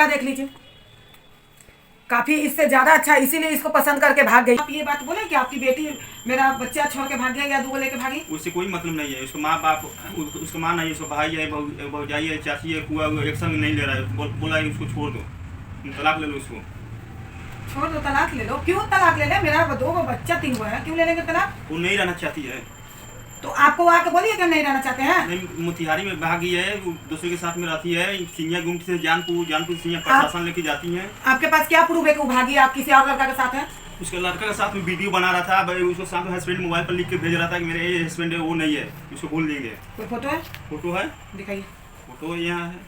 लड़का देख लीजिए, काफी इससे ज्यादा अच्छा, इसीलिए इसको पसंद करके भाग गई। आप ये बात बोले कि आपकी बेटी मेरा बच्चा छोड़ के भाग गया या दूगो लेके भागी? उससे कोई मतलब नहीं है। उसको माँ बाप, उसका माँ नहीं है, उसका भाई है, भौजाई है, चाची है, कुआ एक्शन नहीं ले रहा है। बोला है उसको छोड़ दो, तलाक ले लो उसको। छोड़ दो, तलाक ले लो? क्यों तलाक ले ले? मेरा दो बच्चा 3 गो है, क्यों ले लेंगे तलाक? वो नहीं रहना चाहती है। तो आपको आके बोलिए कि नहीं रहना चाहते हैं? नहीं, मोतिहारी में भागी है, दूसरे के साथ में रहती है। सिंगिया गुमटी से जानपुर सिंगिया प्रशासन लेके जाती है। आपके पास क्या प्रूफ है कि वो भागी आप किसी और लड़का के साथ है? उसके लड़का के साथ में वीडियो बना रहा था, उसके साथ में हस्बैंड मोबाइल पर लिख के भेज रहा था कि मेरे ये हस्बैंड है, वो नहीं है, उसको भूल देंगे। कोई फोटो है? फोटो है, दिखाइए। फोटो यहाँ है।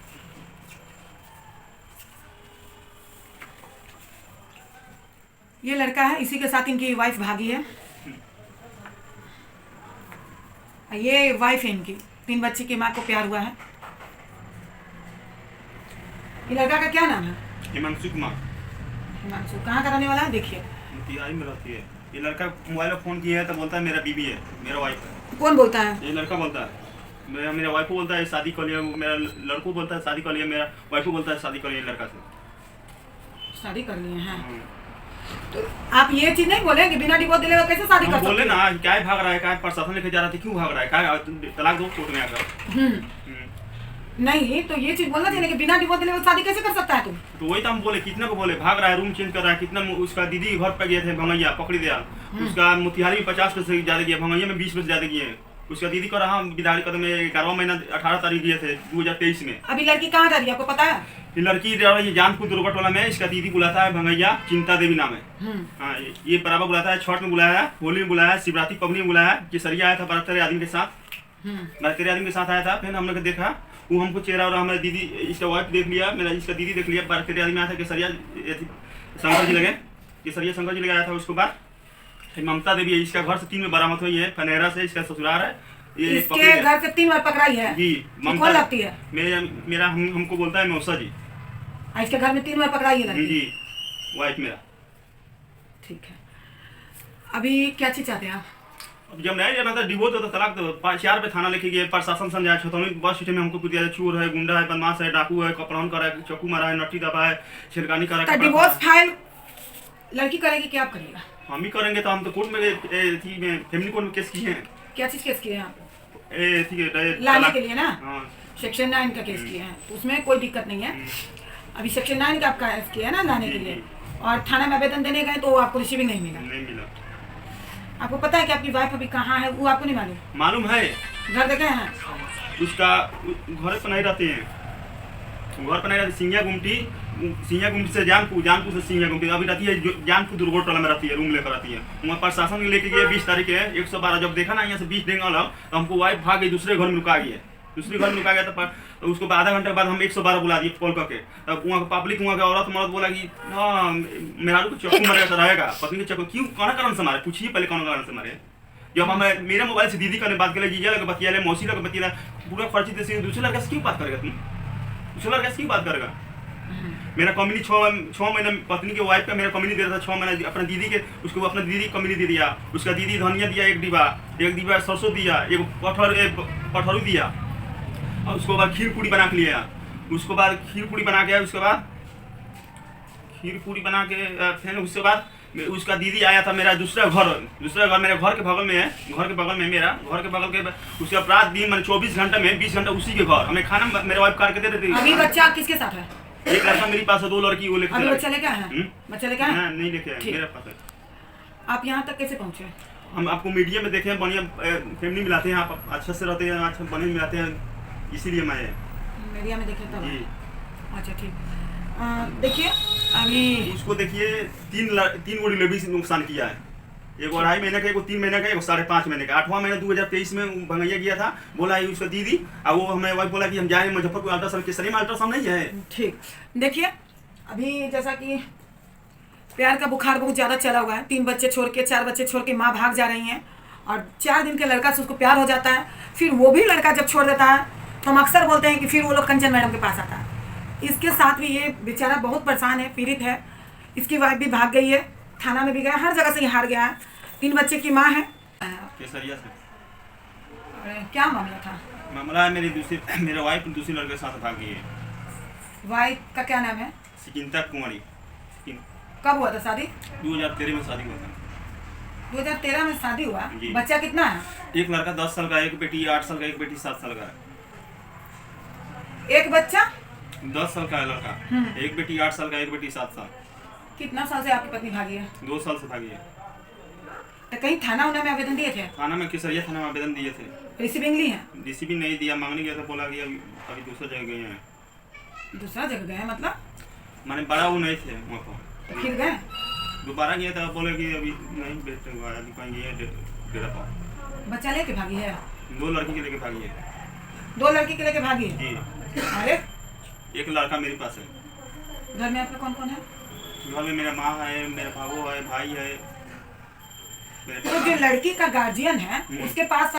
ये लड़का है, इसी के साथ इनकी वाइफ भागी है। ये वाइफ है इनकी, 3 बच्चे की माँ को प्यार हुआ है। ये लड़का का क्या नाम है? हिमांशु कुमार। हिमांशु कहाँ का रहने वाला है? देखिए, मोतिहारी में रहती है। ये लड़का मोबाइल पर फोन किया है तो बोलता है मेरा बीबी है, मेरा वाइफ है। कौन बोलता है? ये लड़का बोलता है। मेरा वाइफ को बोलता है शादी कर लिया, मेरा लड़को बोलता है शादी कर लिया, मेरा वाइफ को बोलता है शादी कर लिया लड़का से। शादी कर लिए हैं? तो आप ये चीज नहीं बोले कि बिना डिवोर्स दिले कैसे शादी कर सकते? बोले ना, क्या भाग रहा है, क्या प्रशासन लेके जा रहा था, क्यों भाग रहा है, क्या तलाक दो कोर्ट में आकर। नहीं, तो ये चीज बोलना चाहिए कि बिना डिवोर्स दिले शादी कैसे कर सकता है तुम? तो वही तो हम बोले, कितना को बोले भाग रहा है, रूम चेंज कर रहा है। कितना उसका दीदी घर पे गए थे भंगैया, पकड़ी दिया। उसका मोतिहारी में 50% से ज्यादा किया, भंगैया में 20% ज्यादा किए। उसका दीदी को रहा विधायी कदम में 11वां महीना 18 तारीख दिए थे 2023 में। अभी लड़की कहाँ जा रही है आपको पता है? ये लड़की जानपुर दुर्गटोला में, इसका दीदी बुलाता है भंगैया, चिंता देवी नाम है। हाँ, ये बराबर बुलाता है, छठ में बुलाया है, होली में बुलाया है, शिवरात्रि पवनी में बुलाया है। केसरिया आया था 72 आदमी के साथ, 72 आदमी के साथ आया था। फिर हम लोग देखा, वो हमको चेहरा और हमारे दीदी, इसका वाइफ देख लिया, मेरा इसका दीदी देख लिया। 72 आदमी आया था, केसरिया शंकर जी लगे, केसरिया शंकर जी लगे आया था। उसके बाद ममता देवी है, इसका घर से 3 में बरामद हुई है, फनेरा से, इसका ससुराल है। ये इसके घर से 3 बार पकड़ाई है जी। ममता लगती है मेरा हमको बोलता है मौसा जी। इसके घर में 3 बार पकड़ाई है लड़की? जी, वाइफ मेरा। ठीक है, अभी क्या चीज चाहते हैं आप? जब नहीं जाना था डिवोर्स होता, तलाक दो। 4 पे थाना लेके गए, प्रशासन समझाया, छतौनी बस स्टेशन में हमको कुछ दिया, चोर है, गुंडा है, बदमाश है, डाकू है, अपहरण करा है, चाकू मारा है, नट्टी दबा है, छिड़कानी करा है। डिवोर्स फाइल लड़की करेगी कि आप करिएगा? हम ही करेंगे। तो हम तो कोर्ट में फैमिली कोर्ट में केस किए हैं। क्या चीज केस किए हैं आप? लाने के लिए ना? हाँ। सेक्शन 9 का केस किए हैं, उसमें कोई दिक्कत नहीं है। अभी सेक्शन 9 का आपका केस किया है ना लाने के लिए, और थाना में आवेदन देने गए तो आपको रिसीविंग नहीं मिला। आपको पता है कि आपकी वाइफ अभी कहाँ है? वो आपको नहीं मालूम? मालूम है, घर देखे हैं उसका। घर पर नहीं रहते हैं, घर पर नहीं रहते। सिंगिया गुमटी से जानपुर से सिंगिया गुमटी अभी रहती है, जानपुर दुर्गटोला में रहती है, रूम लेकर रहती है। वहाँ प्रशासन लेके गए 20 तारीख है 112। जब देखा ना यहाँ से 20 देंगे अलग, तो हमको वाइफ भाग गई, दूसरे घर में लुका गया। दूसरे घर में लुका गया तो उसको आधा घंटे के बाद हम 112 बुला दिए कॉल करके। तब वहाँ का पब्लिक, वहाँ का औरत मर्द बोला कि हाँ मेहरारू को चाकू मारेगा रहेगा, पत्नी को चाकू क्यों, कौन कारण से मारे, पूछिए पहले कौन कारण से मारे। जब हम मेरे मोबाइल से दीदी करने बात कर, जीजा लगे बतिया ले, मौसी लगे बतिया, पूरा खर्ची देसी। दूसरे लड़का से क्यों बात करेगा तुम? दूसरे लड़का से क्यों बात करेगा? मेरा कम्युनी 6 महीना पत्नी के वाइफ का मेरा कम्युनी दे रहा था। 6 महीना अपने दीदी के, उसको अपने दीदी कम्युनी दे दिया। उसका दीदी धनिया दिया, एक डिब्बा सरसों दिया, एक कटहरू दिया, और उसके बाद खीर पूरी बना के लिया। उसके बाद खीर पूरी बना के उसके बाद फिर उसके बाद उसका दीदी आया था मेरा दूसरा घर मेरे घर के बगल में है, घर के बगल में मेरा घर के बगल के। उसके अपराध दिन मैंने 24 घंटे में 20 घंटा उसी के घर हमें खाना मेरे वाइफ काट के दे देती। अभी बच्चा किसके साथ है? एक लड़का मेरे पास है, 2 लड़की वो लेके। बच्चा लेके आए हैं? बच्चा लेके आए? नहीं लेके आए, मेरे पास है। आप यहाँ तक कैसे पहुँचे? हम आपको मीडिया में देखे हैं, बढ़िया फैमिली मिलाते हैं, आप अच्छे से रहते हैं, अच्छा बने मिलाते हैं, इसीलिए मैं मीडिया में देखे तब। अच्छा ठीक, देखिए अभी उसको देखिए 3 गो डिलीवरी से नुकसान किया है। एक 2.5 महीने का, एक 3 महीने का, एक 5.5 महीने का। 8वां महीना 2023 में भंगैया गया था, बोला है उसका दीदी, और वो हमें वाइफ बोला कि हम जाएंगे मुजफ्फरपुर अल्ट्रासाउंड, केसरी में अल्ट्रासाउंड नहीं है। ठीक, देखिए अभी जैसा कि प्यार का बुखार बहुत ज़्यादा चला हुआ है। 3 बच्चे छोड़ के, 4 बच्चे छोड़ के माँ भाग जा रही हैं, और 4 दिन के लड़का से उसको प्यार हो जाता है। फिर वो भी लड़का जब छोड़ देता है तो हम अक्सर बोलते हैं कि फिर वो लोग कंचन मैडम के पास आता है। इसके साथ भी ये बेचारा बहुत परेशान है, पीड़ित है। इसकी वाइफ भी भाग गई है, थाना में भी गया, हर जगह से ये हार गया है। 3 बच्चे की माँ है। केसरिया से क्या मामला था? मामला है मेरे वाइफ दूसरी लड़के के साथ भाग गई है। वाइफ का क्या नाम है? सिकिंता कुमारी। कब हुआ था शादी? 2013 में शादी हुआ था। 2013 में शादी हुआ। जी। बच्चा कितना है? एक लड़का 10 साल का, एक बेटी 8 साल का, एक बेटी 7 साल का है। एक बच्चा 10 साल का है लड़का, एक बेटी 8 साल का, एक बेटी 7 साल। कितना साल से आपकी पत्नी भागी है? 2 साल से भागी है। तो कहीं थाना उना में आवेदन दिए थे? थाना में, केसरिया थाना में आवेदन दिए थे। रिसीविंग ली है? रिसीविंग नहीं दिया, मांगने गया था, बोला कि अभी दूसरा जगह गए हैं। दूसरा जगह गए मतलब? माने बड़ा वो नहीं थे वहाँ पर। तो फिर गए? दोबारा गया था, बोले कि अभी नहीं बेटे हुआ है, अभी कहीं गए हैं डेरा पर। बच्चा लेके भागी है? 2 लड़की के लेके भागी है। 2 लड़की के लेके भागी है? जी। अरे एक लड़का मेरे पास है। घर में आपका कौन कौन है? घर में मेरा माँ है, मेरा भावो है, भाई है, मेरे तो जो लड़की का गार्जियन है उसके पास